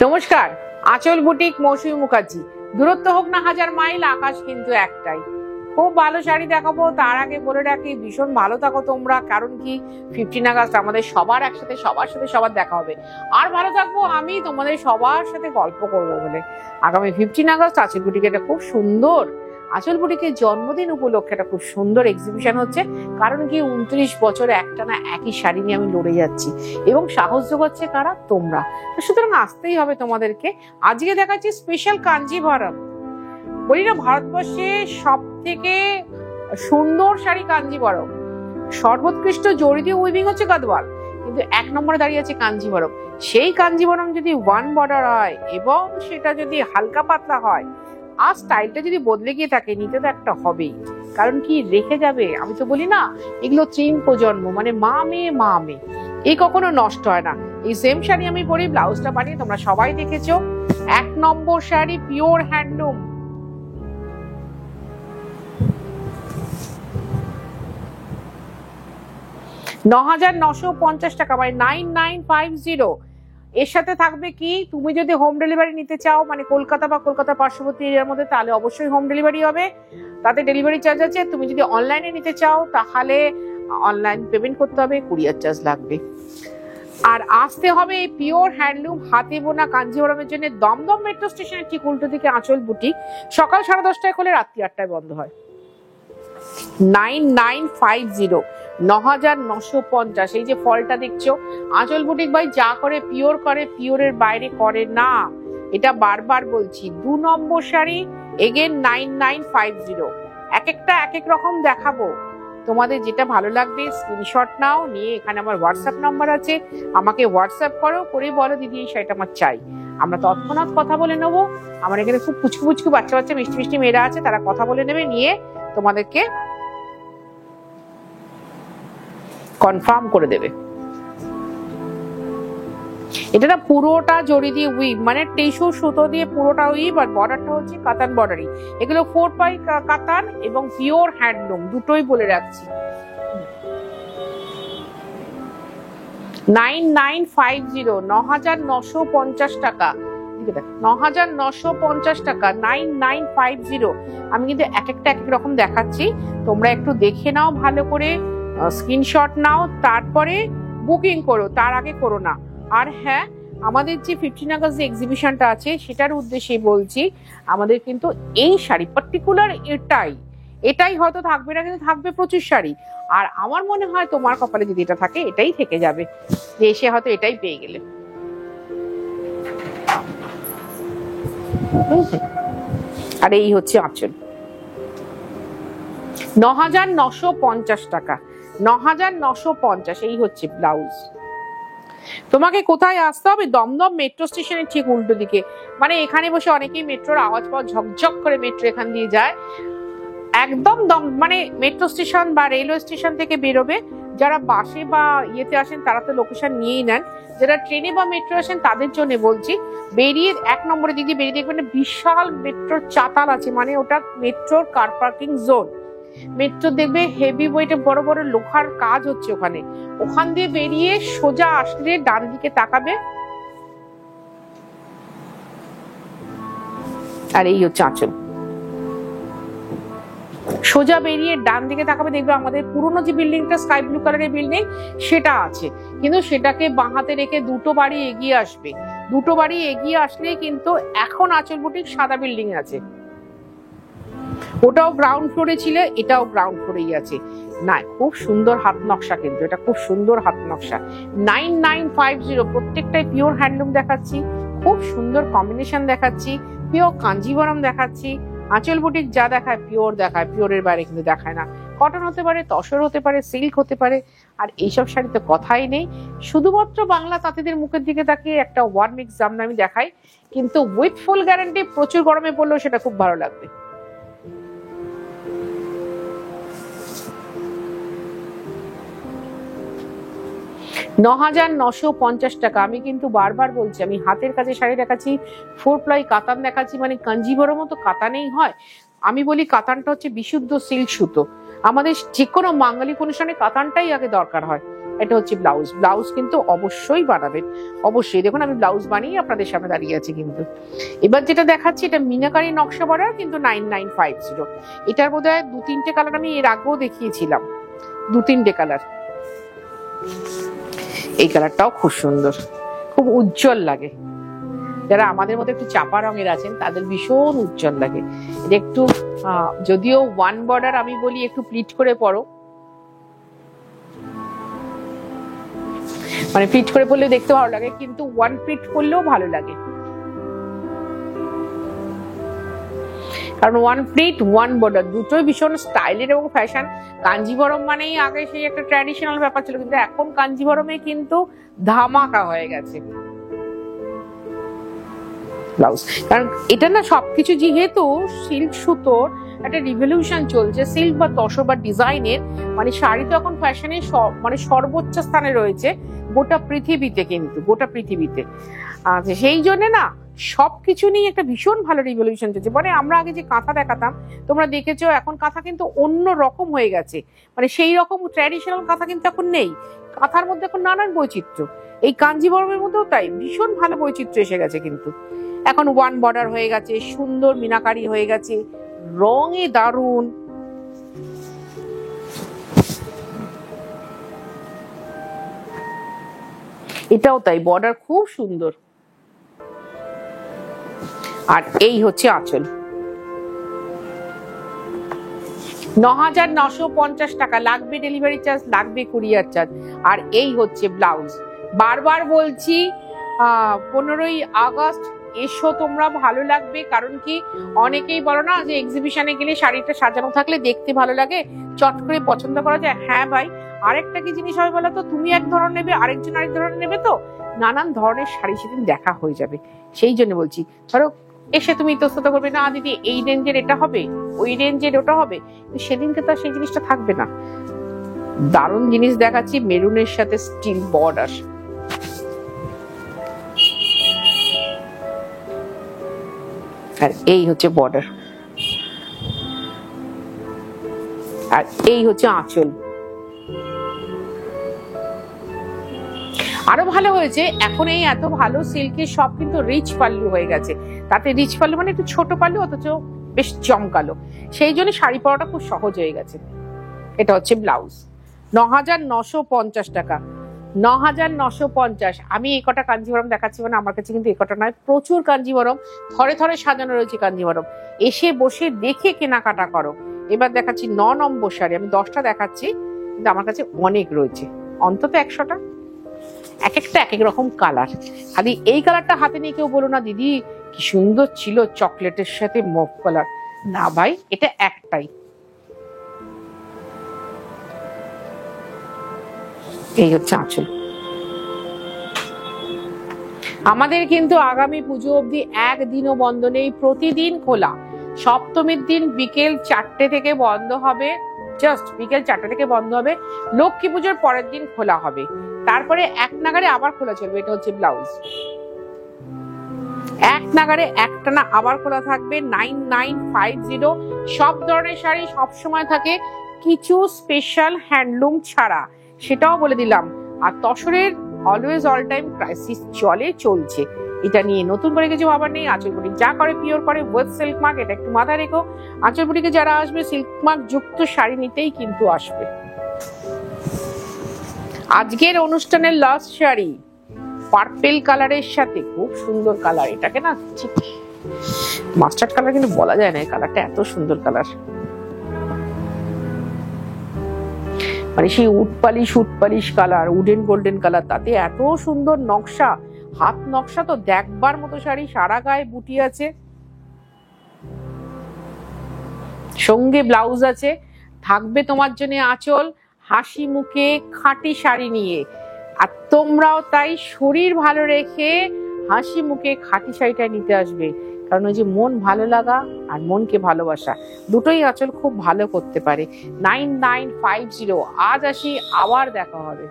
নমস্কার, আঁচল বুটিক মৌসুমী মুখার্জি। দূরত্ব হোক না 1000 মাইল, আকাশ কিন্তু একটাই। খুব ভালো শাড়ি দেখাবো, তার আগে বলে রাখি ভীষণ ভালো থাকো তোমরা, কারণ কি 15 আগস্ট আমাদের সবার একসাথে সবার সাথে সবার দেখা হবে। আর ভালো থাকবো আমি তোমাদের সবার সাথে গল্প করবো বলে। আগামী 15 আগস্ট আঁচল বুটিকে একটা খুব সুন্দর, আঁচল বুটিকের জন্মদিন উপলক্ষে একটা খুব সুন্দর এক্সিবিশন হচ্ছে। কারণ কি 29 বছর একটানা একই শাড়ি নিয়ে আমি লড়ে যাচ্ছি এবং সাহস যোগাচ্ছে কারা? তোমরা। সুতরাং আসতেই হবে তোমাদেরকে। আজকে দেখাচ্ছি স্পেশাল কাঞ্জিভারম। বলি না, ভারতবর্ষে সব থেকে সুন্দর শাড়ি কাঞ্জিভারম। সর্বোৎকৃষ্ট জরি দিয়ে উইভিং হচ্ছে গাদওয়াল, কিন্তু 1 নম্বরে দাঁড়িয়ে আছে কাঞ্জিভারম। সেই কাঞ্জিভারম যদি ওয়ান বর্ডার হয় এবং সেটা যদি হালকা পাতলা হয়, আর স্টাইলটা যদি বদলে গিয়ে থাকে, নিতে তো একটা হবেই। কারণ কি রেখে যাবে? আমি তো বলি না, এগুলো 3 প্রজন্ম, মানে মা মেয়ে এই কখনো নষ্ট হয় না। এই সেম শাড়ি আমি পরি, ব্লাউজটা বানিয়ে তোমরা সবাই দেখেছো। 1 নম্বর শাড়ি, পিওর হ্যান্ডলুম। $9,950 টাকা, মানে 9950। এর সাথে থাকবে কি, তুমি যদি হোম ডেলিভারি নিতে চাও, মানে কলকাতা বা কলকাতা পার্শ্ববর্তী এরিয়ার মধ্যে, তাহলে অবশ্যই হোম ডেলিভারি হবে, তাতে ডেলিভারি চার্জ আছে। তুমি যদি অনলাইনে নিতে চাও, তাহলে অনলাইন পেমেন্ট করতে হবে, কুরিয়ার চার্জ লাগবে। আর আসতে হবে এই পিওর হ্যান্ডলুম হাতে বোনা কাঞ্জিভারমের জন্য দমদম মেট্রো স্টেশনের ঠিক উল্টো দিকে আঁচল বুটিক। সকাল 10:30টায় খোলে, রাত্রি 8টায় বন্ধ হয়। 9950, 9,950। এই যে ফলটা দেখছো, আঁচল বুটিক ভাই যা করে পিওর করে, পিওরের বাইরে করে না। এটা বারবার বলছি। 2 নম্বর শাড়ি, এগেন 9950। এক একটা এক এক রকম দেখাবো, তোমাদের যেটা ভালো লাগবে স্ক্রিনশট নাও, নিয়ে এখানে আমার হোয়াটসঅ্যাপ নাম্বার আছে, আমাকে হোয়াটসঅ্যাপ করো, করে বলো দিদি এই শাড়িটা আমার চাই। আমরা তৎক্ষণাৎ কথা বলে নেবো। আমার এখানে খুব পুচকু পুচকু বাচ্চা বাচ্চা মিষ্টি মিষ্টি মেয়েরা আছে, তারা কথা বলে নেবে, নিয়ে তোমাদেরকে কনফার্ম করে দেবে। এটা না পুরোটা জড়ি দিয়ে উইভ, মানে টিস্যু সুতো দিয়ে পুরোটা উইভ, আর বর্ডারটা হচ্ছে কাতান বর্ডারই। এগুলো 4 পাই কাতান এবং পিওর হ্যান্ডলুম, দুটোই বলে রাখছি। 9950, 9,950 টাকা। 9,950 টাকা, 9950। আমি কিন্তু এক একটা এক এক রকম দেখাচ্ছি, তোমরা একটু দেখে নাও ভালো করে, স্ক্রিনশট নাও, তারপরে বুকিং করো, তার আগে করো না। আর হ্যাঁ, আমাদের যে 15 আগস্ট যে এক্সিবিশনটা আছে, সেটার উদ্দেশ্যে বলছি, আমাদের কিন্তু এই শাড়ি পার্টিকুলার এটাই হয়তো থাকবে না, কিন্তু থাকবে প্রচুর শাড়ি। আর আমার মনে হয় তোমার কপালে যদি এটা থাকে, এটাই থেকে যাবে, যে এসে হয়তো এটাই পেয়ে গেলে। আর এই হচ্ছে আঁচল। 9,950 টাকা, 9,950। এই হচ্ছে ব্লাউজ। তোমাকে কোথায় আসতে হবে? দমদম মেট্রো স্টেশনের ঠিক উল্টো দিকে। মানে এখানে বসে অনেকেই মেট্রোর আওয়াজ পাওয়া, ঝকঝক করে মেট্রো এখান দিয়ে যায় একদম মানে মেট্রো স্টেশন বা রেলওয়ে স্টেশন থেকে বেরোবে। যারা বাসে বা ইয়েতে আসেন তারা তো লোকেশন নিয়েই নেন, যারা ট্রেনে বা মেট্রো আসেন তাদের জন্য বলছি। বেরিয়ে 1 নম্বরে দিকে বেরিয়ে দেখবেন বিশাল মেট্রোর চাতাল আছে, মানে ওটা মেট্রোর কার পার্কিং জোন। মেট্রো দেখবে হেভি ওয়েটে বড় বড় লোহার কাজ হচ্ছে ওখানে। ওখান দিয়ে বেরিয়ে সোজা আসলে ডান দিকে তাকাবে, আর এই হচ্ছে আঁচল। সোজা বেরিয়ে ডান দিকে তাকাবে, দেখবে আমাদের পুরোনো যে বিল্ডিংটা স্কাই ব্লু কালারের বিল্ডিং, সেটা আছে। কিন্তু সেটাকে বাঁ হাতে রেখে 2টো বাড়ি এগিয়ে আসবে। 2টো বাড়ি এগিয়ে আসলেই কিন্তু এখন আঁচল বুটিক সাদা বিল্ডিং আছে। ওটাও গ্রাউন্ড ফ্লোরে ছিল, এটাও গ্রাউন্ড ফ্লোরেই আছে। না, খুব সুন্দর হাত নকশা, কিন্তু এটা খুব সুন্দর হাত নকশা। 9950, প্রত্যেকটাই পিওর হ্যান্ডলুম দেখাচ্ছি, খুব সুন্দর কম্বিনেশন দেখাচ্ছি, পিওর কাঞ্জিভারম দেখাচ্ছি। আঁচল বুটিক যা দেখায় পিওর দেখায়, পিওরের বাইরে কিন্তু দেখায় না। কটন হতে পারে, তসর হতে পারে, সিল্ক হতে পারে, আর এইসব শাড়িতে কথাই নেই। শুধুমাত্র বাংলা তাঁতিদের মুখের দিকে তাকিয়ে একটা ওয়ান মিক্স জামদানি আমি দেখাই, কিন্তু উইথ ফুল গ্যারান্টি, প্রচুর গরমে পড়লেও সেটা খুব ভালো লাগবে। $9,950 টাকা। আমি কিন্তু বারবার বলছি, আমি হাতের কাছে শাড়ি দেখাচ্ছি, 4 প্লাই কাতান দেখাচ্ছি, মানে কাঞ্জিভারম মতো কাতানেই হয়। আমি বলি কাতানটা হচ্ছে বিশুদ্ধ সিল্ক সুতো। আমাদের যে কোনো মাঙ্গলিক অনুষ্ঠানে কাতানটাই আগে দরকার হয়, এটা হচ্ছে ব্লাউজ। ব্লাউজ কিন্তু অবশ্যই বানাবেন, অবশ্যই। দেখুন আমি ব্লাউজ বানিয়ে আপনাদের সামনে দাঁড়িয়ে আছি। কিন্তু এবার যেটা দেখাচ্ছি এটা মিনাকারি নকশা বর্ডার, কিন্তু 9950। এটার বোধহয় 2-3টে কালার আমি এর আগেও দেখিয়েছিলাম, 2-3টে কালার। এই কালারটাও খুব সুন্দর, খুব উজ্জ্বল লাগে। যারা আমাদের মধ্যে একটু চাপা রঙের আছেন তাদের ভীষণ উজ্জ্বল লাগে। এটা একটু যদিও ওয়ান বর্ডার, আমি বলি একটু প্লিট করে পরো, মানে প্লিট করে পরলে দেখতে ভালো লাগে, কিন্তু ওয়ান প্লিট করলেও ভালো লাগে। কারণ ওয়ান প্লিট ওয়ান বর্ডার দুটোই ভীষণ স্টাইলের এবং ফ্যাশন। কাঞ্জিভরম মানেই আগে সেই একটা ট্র্যাডিশনাল ব্যাপার ছিল, কিন্তু এখন কাঞ্জিভরমে কিন্তু ধামাকা হয়ে গেছে ব্লাউজ। কারণ এটা না সবকিছু যেহেতু সিল্ক সুতোর একটা রিভলিউশন চলছে, সিল্ক বা তসর বা ডিজাইনের, মানে শাড়ি তো এখন ফ্যাশনে মানে সর্বোচ্চ স্থানে রয়েছে গোটা পৃথিবীতে, কিন্তু গোটা পৃথিবীতে। সেই জন্য না সবকিছু নিয়ে একটা ভীষণ ভালো রিভলিউশন চলছে। মানে আমরা আগে যে কাঁথা দেখাতাম তোমরা দেখেছো, এখন কাঁথা কিন্তু অন্য রকম হয়ে গেছে, মানে সেই রকম ট্র্যাডিশনাল কাঁথা কিন্তু এখন নেই। কাঁথার মধ্যে এখন নানান বৈচিত্র্য, এই কাঞ্জিভরমের মধ্যেও তাই ভীষণ ভালো বৈচিত্র্য এসে গেছে। কিন্তু এখন ওয়ান বর্ডার হয়ে গেছে, সুন্দর মিনাকারি হয়ে গেছে, রঙে দারুণ। এটাও তাই, বর্ডার খুব সুন্দর। আর এই হচ্ছে আঁচল, 9950 টাকা লাগবে, ডেলিভারি চার্জ লাগবে, কুরিয়ার চার্জ। আর এই হচ্ছে ব্লাউজ। বারবার বলছি 15ই আগস্ট এসো তোমরা, ভালো লাগবে। কারণ কি অনেকেই বলো না যে এক্সিবিশনে গেলে শাড়িটা সাজানো থাকলে দেখতে ভালো লাগে, চট করে পছন্দ করা যায়। হ্যাঁ ভাই, আরেকটা কি জিনিস হবে বলো তো, তুমি এক ধরনের নেবে, আরেকজন আরেক ধরনের নেবে, তো নানান ধরনের শাড়ি সেদিন দেখা হয়ে যাবে। সেই জন্য বলছি, ধরো এসে তুমি ইতস্তত করবে না দিদি এই রেঞ্জের এটা হবে, ওই রেঞ্জের ওটা হবে, সেদিনকে তো সেই জিনিসটা থাকবে না। দারুণ জিনিস দেখাচ্ছি, মেরুনের সাথে স্টিল বর্ডার। আর এই হচ্ছে বর্ডার, আর এই হচ্ছে আঁচল। আরো ভালো হয়েছে, এখন এই এত ভালো সিল্কের সব কিন্তু রিচ পাল্লু হয়ে গেছে। তাতে রিচ পাল্লু মানে একটু ছোট পাল্লু, অথচ বেশ চমকালো, সেই জন্য শাড়ি পরাটা খুব সহজ হয়ে গেছে। এটা হচ্ছে ব্লাউজ, 9950 টাকা, 9950। আমি এই কটা কাঞ্জিভরম দেখাচ্ছি, মানে আমার কাছে কিন্তু এই কটা নয়, প্রচুর কাঞ্জিভরম থরে থরে সাজানো রয়েছে। কাঞ্জিভরম এসে বসে দেখে কেনাকাটা করো। এবার দেখাচ্ছি 9 নম্বর শাড়ি, আমি 10টা দেখাচ্ছি, কিন্তু আমার কাছে অনেক রয়েছে, অন্তত 100টা, এক একটা এক এক রকম কালার। খালি এই কালারটা হাতে নিয়ে কেউ বলো না দিদি কি সুন্দর ছিল চকলেটের সাথে মভ কালার, না ভাই এটা একটাই। এই হচ্ছে আঁচল। আমাদের কিন্তু আগামী পুজো অবধি একদিনও বন্ধ নেই, প্রতিদিন খোলা। সপ্তমীর দিন বিকেল 4টে থেকে বন্ধ হবে, জাস্ট বিকেল 4টে থেকে বন্ধ হবে। লক্ষ্মী পুজোর পরের দিন খোলা হবে, তারপরে 1 নাগারে আবার খোলা চলবে। এটা হচ্ছে ব্লাউজ, 1 নাগারে একটানা আবার খোলা থাকবে। 9950। সব ধরনের শাড়ি সব সময় থাকে, কিছু স্পেশাল হ্যান্ডলুম ছাড়া, সেটাও বলে দিলাম। আর তসরের অলওয়েজ অল টাইম ক্রাইসিস চলছে, এটা নিয়ে নতুন করে কিছু আবার নেই। আঁচল বুটিক যা করে পিওর করে, উইথ সিল্ক মার্ক, এটা একটু মাথায় রেখো। আঁচল বুটিকে যারা আসবে সিল্ক মার্ক যুক্ত শাড়ি নিতেই কিন্তু আসবে। আজকের অনুষ্ঠানের লাস্ট শাড়ি পার্পেল কালারের সাথে, খুব সুন্দর কালার। এটাকে না ঠিক মাস্টার্ড কালার কিন্তু বলা যায় না, এই কালারটা এত সুন্দর কালার, মানে সেই উটপালিশ কালার, উডেন গোল্ডেন কালার, তাতে এত সুন্দর নকশা, হাত নকশা তো দেখবার মতো শাড়ি। সারা গায়ে বুটি আছে, সঙ্গে ব্লাউজ আছে, থাকবে তোমার জন্য আঁচল, হাসি মুখে খাঁটি শাড়ি নিয়ে। আর তোমরাও তাই শরীর ভালো রেখে হাসি মুখে খাঁটি শাড়িটা নিতে আসবে, কারণ ওই যে মন ভালো লাগা আর মনকে ভালোবাসা দুটোই আঁচল খুব ভালো করতে পারে। 9950। আজ আসি, আবার দেখা হবে।